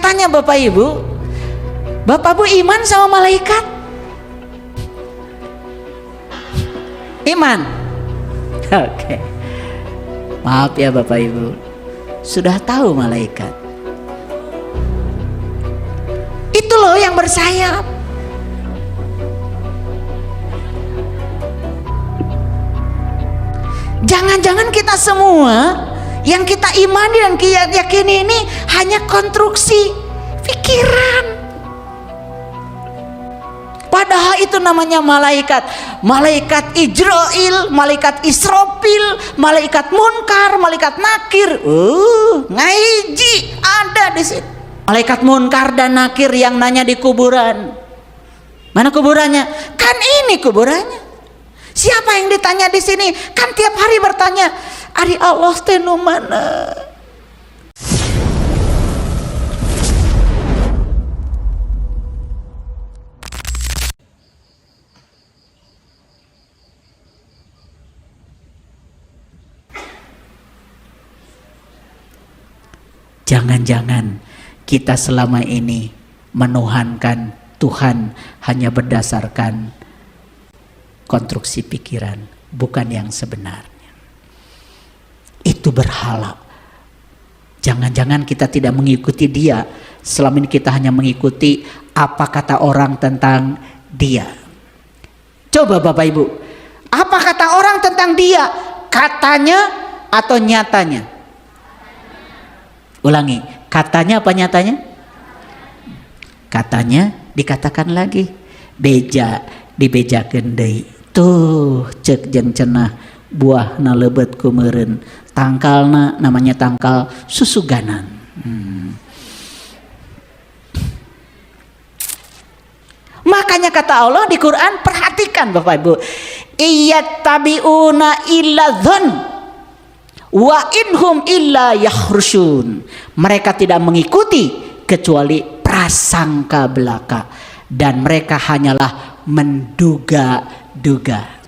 tanya Bapak Ibu iman sama malaikat? Iman? Oke. Maaf ya Bapak Ibu, sudah tahu malaikat itu loh yang bersayap. Jangan-jangan kita semua yang kita imani dan kita yakini ini hanya konstruksi pikiran. Padahal itu namanya malaikat. Malaikat Ijrail, malaikat Israfil, malaikat Munkar, malaikat Nakir. Ngaji ada di situ. Malaikat Munkar dan Nakir yang nanya di kuburan. Mana kuburannya? Kan ini kuburannya. Siapa yang ditanya di sini? Kan tiap hari bertanya, "Ari Allah teh nu mana?" Jangan-jangan kita selama ini menuhankan Tuhan hanya berdasarkan konstruksi pikiran, bukan yang sebenarnya. Itu berhala. Jangan-jangan kita tidak mengikuti dia, selama ini kita hanya mengikuti apa kata orang tentang dia. Coba Bapak Ibu, apa kata orang tentang dia? Katanya atau nyatanya? Ulangi, katanya apa nyatanya? Katanya dikatakan lagi, beja dibejakeun deui. Tuh cek jeung cenah buahna leubet ku meureun, tangkalna namanya tangkal susuganan. Makanya kata Allah di Quran, perhatikan Bapak Ibu, iyattabi'una illa dzann wa inhum illa yakhrusun. Mereka tidak mengikuti kecuali prasangka belaka, dan mereka hanyalah menduga-duga.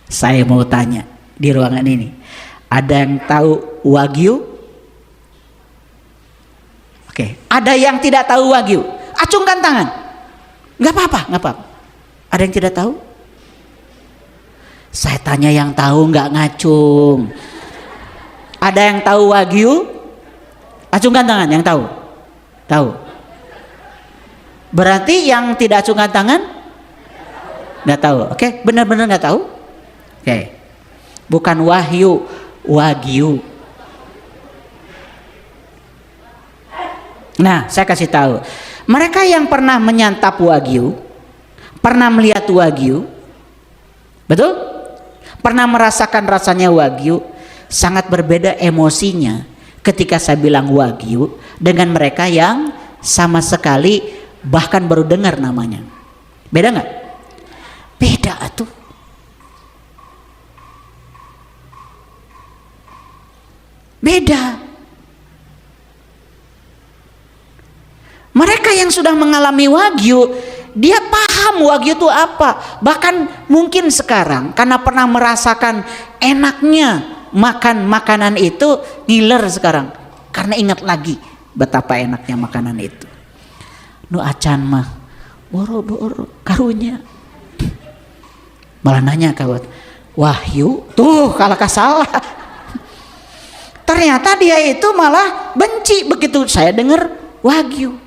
Saya mau tanya di ruangan ini, ada yang tahu Wagyu? Oke, ada yang tidak tahu Wagyu? Acungkan tangan. Nggak apa-apa, nggak apa-apa. Ada yang tidak tahu? Saya tanya yang tahu, nggak ngacung. Ada yang tahu Wagyu? Acungkan tangan yang tahu. Tahu. Berarti yang tidak acungkan tangan nggak tahu. Oke, benar-benar nggak tahu. Oke. Bukan Wahyu, Wagyu. Nah, saya kasih tahu. Mereka yang pernah menyantap Wagyu, pernah melihat Wagyu, betul? Pernah merasakan rasanya Wagyu, sangat berbeda emosinya ketika saya bilang Wagyu dengan mereka yang sama sekali bahkan baru dengar namanya. Beda nggak? Beda tuh. Beda. Mereka yang sudah mengalami Wagyu, dia paham Wagyu itu apa. Bahkan mungkin sekarang karena pernah merasakan enaknya makan makanan itu, ngiler sekarang karena ingat lagi betapa enaknya makanan itu. Nu acan mah boro-boro karunya. Malah nanya kawat, Wahyu tuh kalau salah. Ternyata dia itu malah benci begitu saya dengar Wagyu.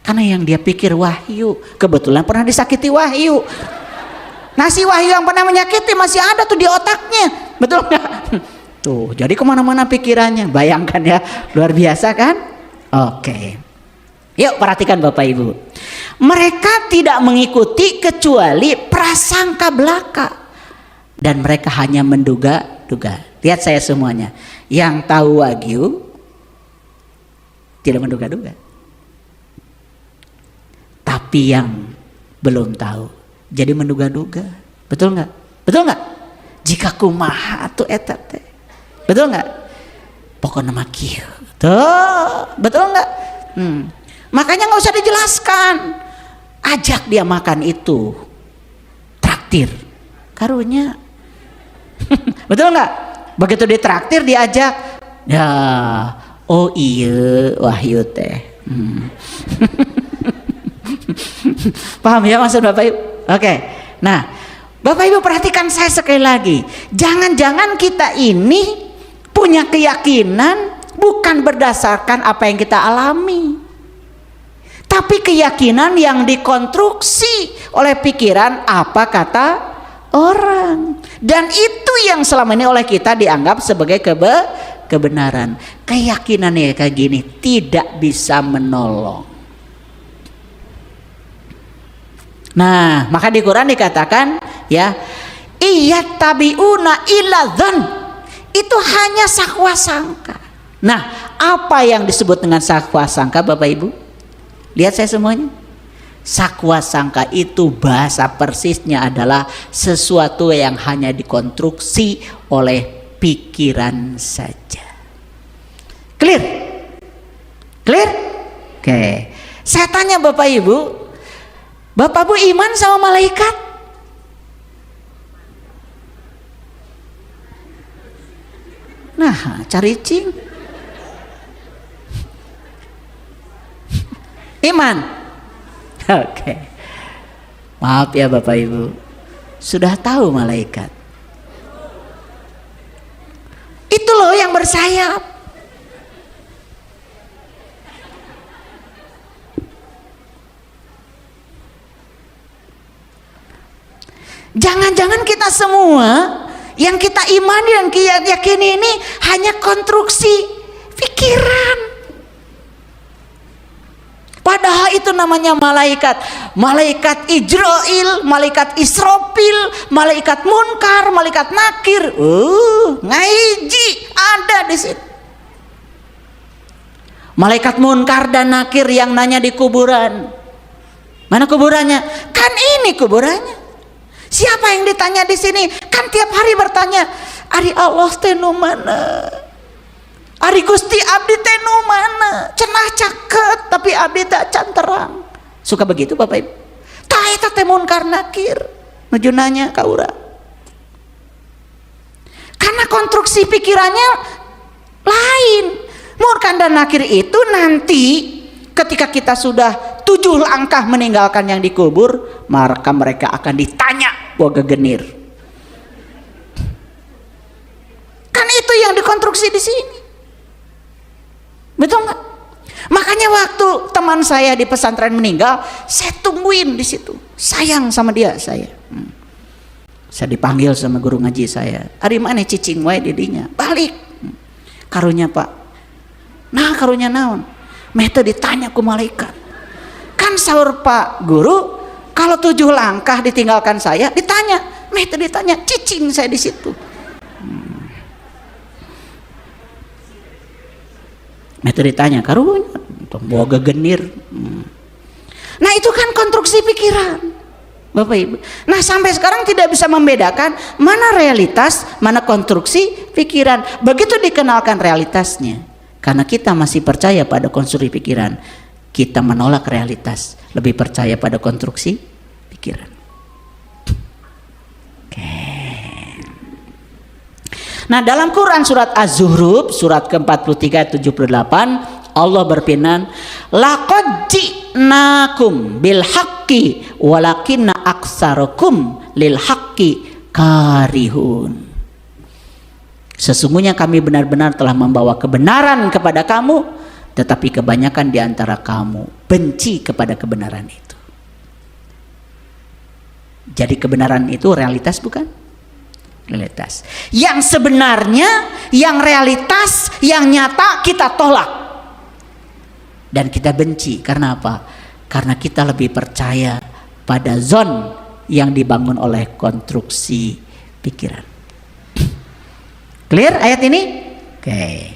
Karena yang dia pikir Wahyu, kebetulan pernah disakiti Wahyu. Nasi Wahyu yang pernah menyakiti masih ada tuh di otaknya, betul nggak? Tuh, jadi kemana-mana pikirannya. Bayangkan ya, luar biasa kan? Oke, yuk perhatikan Bapak Ibu. Mereka tidak mengikuti kecuali prasangka belaka, dan mereka hanya menduga-duga. Lihat saya semuanya, yang tahu Wagyu tidak menduga-duga. Tapi yang belum tahu jadi menduga-duga. Betul nggak? Betul nggak? Jika kumaha tuh eta teh. Betul nggak? Pokoknya mah kieu. Tuh, betul nggak? Makanya nggak usah dijelaskan. Ajak dia makan itu. Traktir. Karunya Betul nggak? Begitu ditraktir diajak, ya, oh iya Wahyu teh. Paham ya maksud Bapak Ibu? Oke. Nah, Bapak Ibu perhatikan saya sekali lagi. Jangan-jangan kita ini punya keyakinan bukan berdasarkan apa yang kita alami, tapi keyakinan yang dikonstruksi oleh pikiran apa kata orang. Dan itu yang selama ini oleh kita dianggap sebagai kebenaran. Keyakinannya kayak gini tidak bisa menolong. Nah, maka di Quran dikatakan ya, iya tabiuna illa dzan, itu hanya sakwa sangka. Nah, apa yang disebut dengan sakwa sangka Bapak Ibu? Lihat saya semuanya. Sakwa sangka itu bahasa persisnya adalah sesuatu yang hanya dikonstruksi oleh pikiran saja. Clear? Clear? Oke. Saya tanya Bapak Ibu, Bapak Bu iman sama malaikat? Nah, cari cing. Iman. Oke. Maaf ya Bapak Ibu, sudah tahu malaikat. Itu loh yang bersayap. Jangan-jangan kita semua yang kita imani dan kita yakini ini hanya konstruksi pikiran. Padahal itu namanya malaikat. Malaikat Ijrail, malaikat Israfil, malaikat Munkar, malaikat Nakir. Ngaji ada di situ. Malaikat Munkar dan Nakir yang nanya di kuburan. Mana kuburannya? Kan ini kuburannya. Siapa yang ditanya di sini? Kan tiap hari bertanya, ari Allah teh nu mana? Ari Gusti abdi teh nu mana? Cenah caket tapi abdi tak can terang. Suka begitu Bapak Ibu? Tah eta teh Munkar Nakir nuju nanya ka urang. Karena konstruksi pikirannya lain. Munkar dan Nakir itu nanti ketika kita sudah 7 langkah meninggalkan yang dikubur, maka mereka akan ditanya boga genir. Kan itu yang dikonstruksi di sini. Betul nggak? Makanya waktu teman saya di pesantren meninggal, saya tungguin di situ. Sayang sama dia saya. Saya dipanggil sama guru ngaji saya. Ari mana cicing wae didinya? Balik. Karunya Pak. Nah karunya naon? Meh teu ditanya ku malaikat. Kan sahur Pak Guru, kalau 7 langkah ditinggalkan saya, ditanya, meh teu ditanya, cicing saya di situ. Meh teu ditanya, karunya, boga genir. Nah itu kan konstruksi pikiran, Bapak Ibu. Nah sampai sekarang tidak bisa membedakan mana realitas, mana konstruksi pikiran. Begitu dikenalkan realitasnya, karena kita masih percaya pada konstruksi pikiran, kita menolak realitas, lebih percaya pada konstruksi pikiran. Oke. Nah dalam Quran surat Az-Zuhruf surat ke-43 78 Allah berfirman, laqad ji'nakum bil haqqi walakinna aktsarakum lil haqqi karihun. Sesungguhnya kami benar-benar telah membawa kebenaran kepada kamu, tetapi kebanyakan di antara kamu benci kepada kebenaran itu. Jadi kebenaran itu realitas bukan? Realitas. Yang sebenarnya, yang realitas, yang nyata kita tolak. Dan kita benci. Karena apa? Karena kita lebih percaya pada zon yang dibangun oleh konstruksi pikiran. Clear ayat ini? Oke.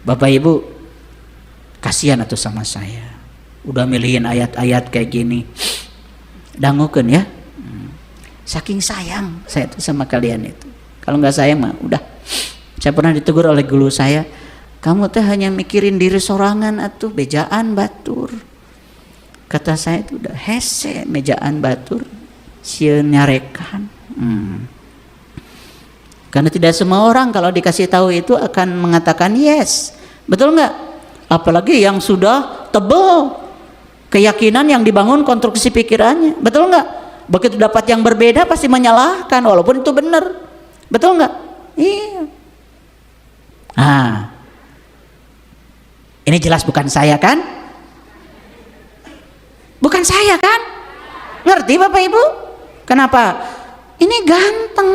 Bapak Ibu, kasihan atuh sama saya, udah milihin ayat-ayat kayak gini, dangukeun ya. Saking sayang saya tuh sama kalian itu. Kalau nggak sayang mah udah. Saya pernah ditegur oleh guru saya, kamu teh hanya mikirin diri sorangan atuh, bejaan batur. Kata saya itu udah hese mejaan batur, sieun nyarekan. Karena tidak semua orang kalau dikasih tahu itu akan mengatakan yes. Betul nggak? Apalagi yang sudah tebal keyakinan yang dibangun konstruksi pikirannya. Betul nggak? Begitu dapat yang berbeda pasti menyalahkan walaupun itu benar. Betul nggak? Iya. Ini jelas bukan saya kan? Bukan saya kan? Ngerti Bapak Ibu? Kenapa? Ini ganteng.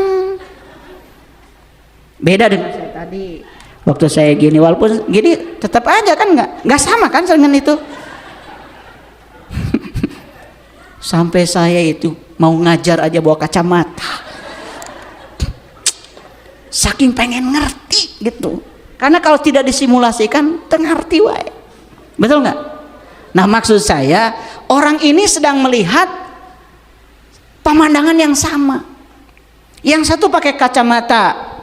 Beda dengan saya tadi. Waktu saya gini, walaupun gini tetap aja kan nggak sama kan dengan itu. Sampai saya itu mau ngajar aja bawa kacamata. Saking pengen ngerti gitu. Karena kalau tidak disimulasikan, tengerti wae. Betul nggak? Nah maksud saya, orang ini sedang melihat pemandangan yang sama. Yang satu pakai kacamata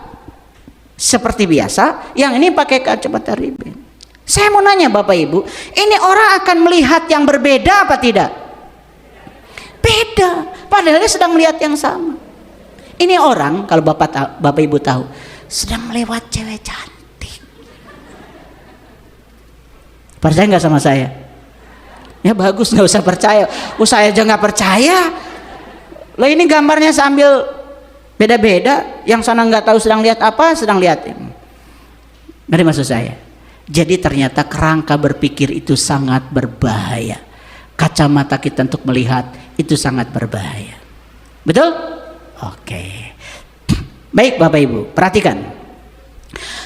seperti biasa, yang ini pakai kacamata Ray-Ban. Saya mau nanya Bapak Ibu, ini orang akan melihat yang berbeda apa tidak? Beda, padahal dia sedang melihat yang sama. Ini orang, kalau Bapak Ibu tahu, sedang melewat cewek cantik. Percaya nggak sama saya? Ya bagus, nggak usah percaya. Saya aja nggak percaya. Loh ini gambarnya sambil beda-beda, yang sana nggak tahu sedang lihat apa, sedang lihat. Ngerti maksud saya? Jadi ternyata kerangka berpikir itu sangat berbahaya. Kacamata kita untuk melihat itu sangat berbahaya. Betul? Oke. Baik Bapak Ibu, perhatikan.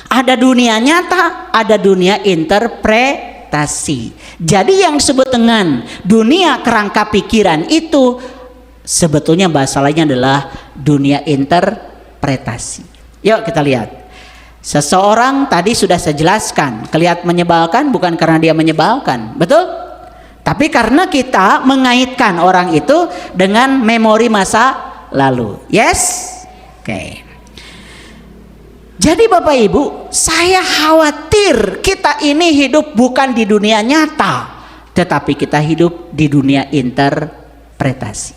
Ada dunia nyata, ada dunia interpretasi. Jadi yang disebut dengan dunia kerangka pikiran itu sebetulnya bahasa lainnya adalah dunia interpretasi. Yuk kita lihat. Seseorang tadi sudah saya jelaskan, kelihatan menyebalkan bukan karena dia menyebalkan, betul? Tapi karena kita mengaitkan orang itu dengan memori masa lalu. Yes? Oke. Jadi Bapak Ibu, saya khawatir kita ini hidup bukan di dunia nyata, tetapi kita hidup di dunia interpretasi.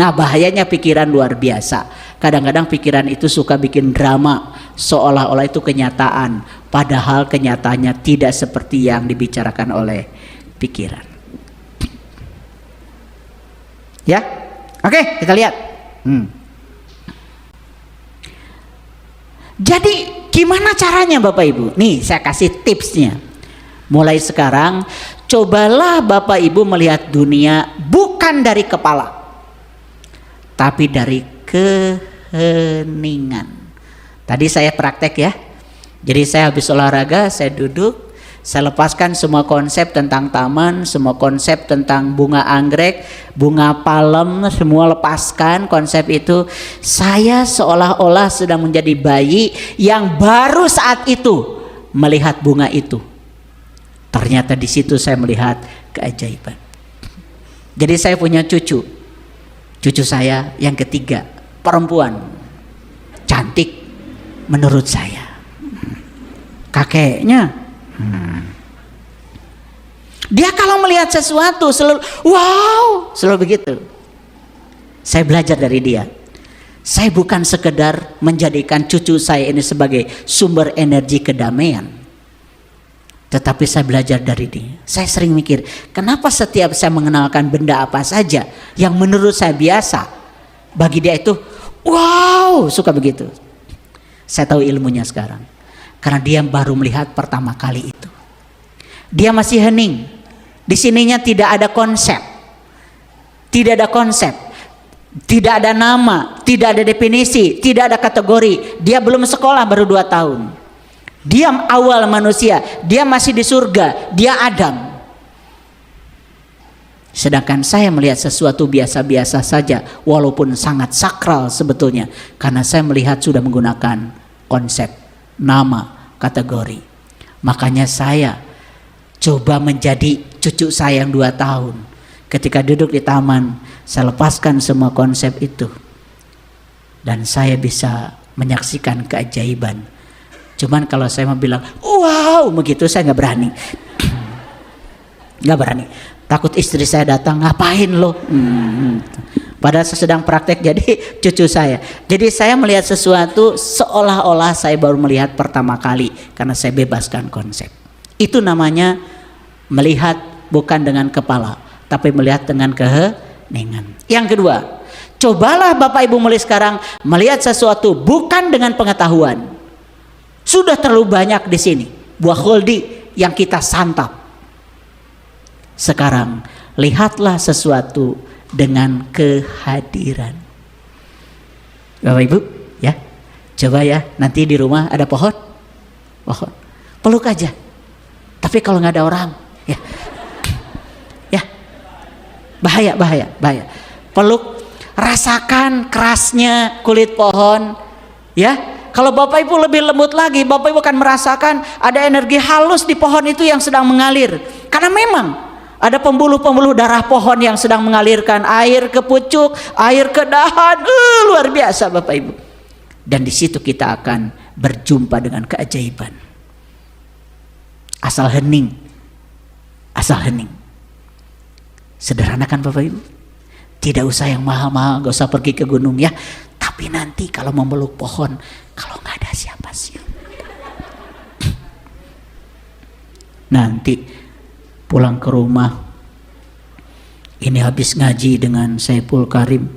Nah bahayanya pikiran luar biasa. Kadang-kadang pikiran itu suka bikin drama seolah-olah itu kenyataan, padahal kenyataannya tidak seperti yang dibicarakan oleh pikiran. Ya, oke kita lihat. Jadi gimana caranya Bapak Ibu? Nih saya kasih tipsnya. Mulai sekarang cobalah Bapak Ibu melihat dunia bukan dari kepala, tapi dari keheningan. Tadi saya praktek ya. Jadi saya habis olahraga, saya duduk, saya lepaskan semua konsep tentang taman, semua konsep tentang bunga anggrek, bunga palem, semua lepaskan konsep itu. Saya seolah-olah sedang menjadi bayi yang baru saat itu melihat bunga itu. Ternyata di situ saya melihat keajaiban. Jadi saya punya cucu. Cucu saya yang ketiga, perempuan, cantik menurut saya. Kakeknya, dia kalau melihat sesuatu selalu wow, selalu begitu. Saya belajar dari dia. Saya bukan sekedar menjadikan cucu saya ini sebagai sumber energi kedamaian, tetapi saya belajar dari dia. Saya sering mikir, kenapa setiap saya mengenalkan benda apa saja yang menurut saya biasa, bagi dia itu wow, suka begitu. Saya tahu ilmunya sekarang, karena dia baru melihat pertama kali itu. Dia masih hening. Di sininya tidak ada konsep, tidak ada konsep, tidak ada nama, tidak ada definisi, tidak ada kategori. Dia belum sekolah, baru 2 tahun. Dia awal manusia, dia masih di surga, dia Adam. Sedangkan saya melihat sesuatu biasa-biasa saja, walaupun sangat sakral sebetulnya, karena saya melihat sudah menggunakan konsep, nama, kategori. Makanya saya coba menjadi cucu saya yang 2 tahun. Ketika duduk di taman, saya lepaskan semua konsep itu, dan saya bisa menyaksikan keajaiban. Cuman kalau saya mau bilang wow begitu, saya nggak berani. Nggak berani, takut istri saya datang, ngapain lo? Padahal saya sedang praktek jadi cucu saya. Jadi saya melihat sesuatu seolah-olah saya baru melihat pertama kali karena saya bebaskan konsep. Itu namanya melihat bukan dengan kepala, tapi melihat dengan keheningan. Yang kedua, cobalah Bapak Ibu mulai sekarang melihat sesuatu bukan dengan pengetahuan. Sudah terlalu banyak di sini buah holdi yang kita santap. Sekarang lihatlah sesuatu dengan kehadiran. Bapak Ibu, ya, coba ya, nanti di rumah ada pohon, peluk aja. Tapi kalau nggak ada orang, ya, bahaya. Peluk, rasakan kerasnya kulit pohon, ya. Kalau Bapak Ibu lebih lembut lagi, Bapak Ibu akan merasakan ada energi halus di pohon itu yang sedang mengalir. Karena memang ada pembuluh-pembuluh darah pohon yang sedang mengalirkan air ke pucuk, air ke dahan, luar biasa Bapak Ibu. Dan di situ kita akan berjumpa dengan keajaiban. Asal hening. Sederhana kan Bapak Ibu? Tidak usah yang mahal-mahal, gak usah pergi ke gunung ya. Tapi nanti kalau memeluk pohon, kalau nggak ada siapa-siapa, nanti pulang ke rumah, ini habis ngaji dengan Saiful Karim,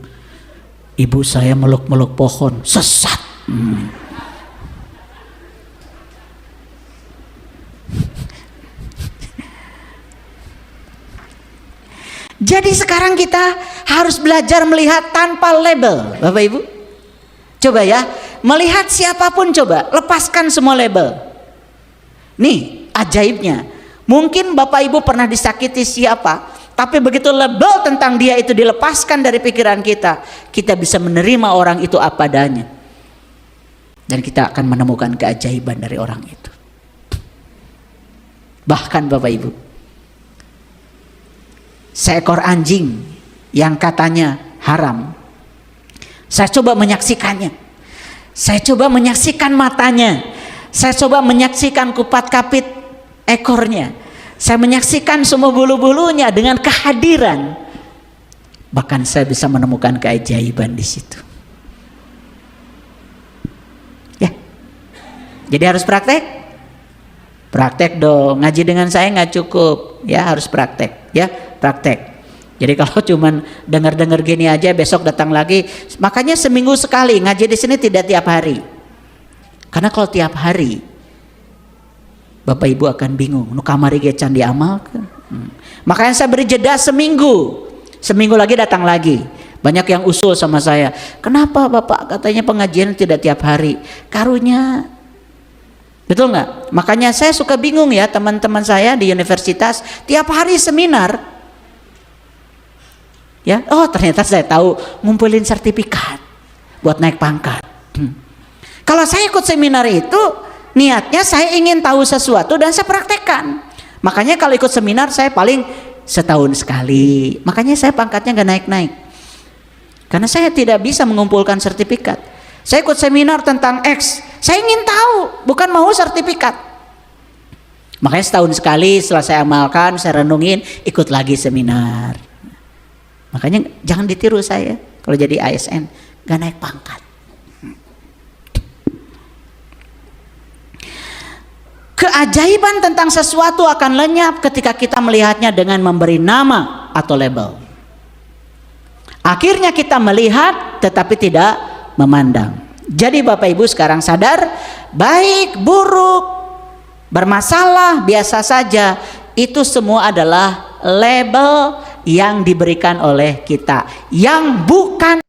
ibu saya meluk-meluk pohon, sesat. Jadi sekarang kita harus belajar melihat tanpa label, Bapak Ibu. Coba ya, melihat siapapun coba, lepaskan semua label. Nih, ajaibnya. Mungkin Bapak Ibu pernah disakiti siapa, tapi begitu label tentang dia itu dilepaskan dari pikiran kita, kita bisa menerima orang itu apa adanya. Dan kita akan menemukan keajaiban dari orang itu. Bahkan Bapak Ibu, seekor anjing yang katanya haram, saya coba menyaksikannya, saya coba menyaksikan matanya, saya coba menyaksikan kupat-kapit ekornya, saya menyaksikan semua bulu-bulunya dengan kehadiran. Bahkan saya bisa menemukan keajaiban di situ. Ya, jadi harus praktek dong. Ngaji dengan saya nggak cukup, ya harus praktek, ya praktek. Jadi kalau cuman dengar-dengar gini aja, besok datang lagi. Makanya seminggu sekali ngaji di sini, tidak tiap hari. Karena kalau tiap hari, Bapak Ibu akan bingung. Nu kamari ge can diamalkeun. Makanya saya beri jeda seminggu. Seminggu lagi datang lagi. Banyak yang usul sama saya. Kenapa Bapak katanya pengajian tidak tiap hari? Karunya. Betul nggak? Makanya saya suka bingung ya, teman-teman saya di universitas tiap hari seminar. Ya, oh ternyata saya tahu ngumpulin sertifikat buat naik pangkat. Kalau saya ikut seminar itu niatnya saya ingin tahu sesuatu dan saya praktekkan. Makanya kalau ikut seminar saya paling setahun sekali. Makanya saya pangkatnya nggak naik-naik. Karena saya tidak bisa mengumpulkan sertifikat. Saya ikut seminar tentang X, saya ingin tahu, bukan mau sertifikat. Makanya setahun sekali setelah saya amalkan, saya renungin, ikut lagi seminar. Makanya jangan ditiru saya kalau jadi ASN, gak naik pangkat. Keajaiban tentang sesuatu akan lenyap ketika kita melihatnya dengan memberi nama atau label. Akhirnya kita melihat tetapi tidak memandang. Jadi Bapak Ibu sekarang sadar, baik, buruk, bermasalah, biasa saja, itu semua adalah label yang diberikan oleh kita, yang bukan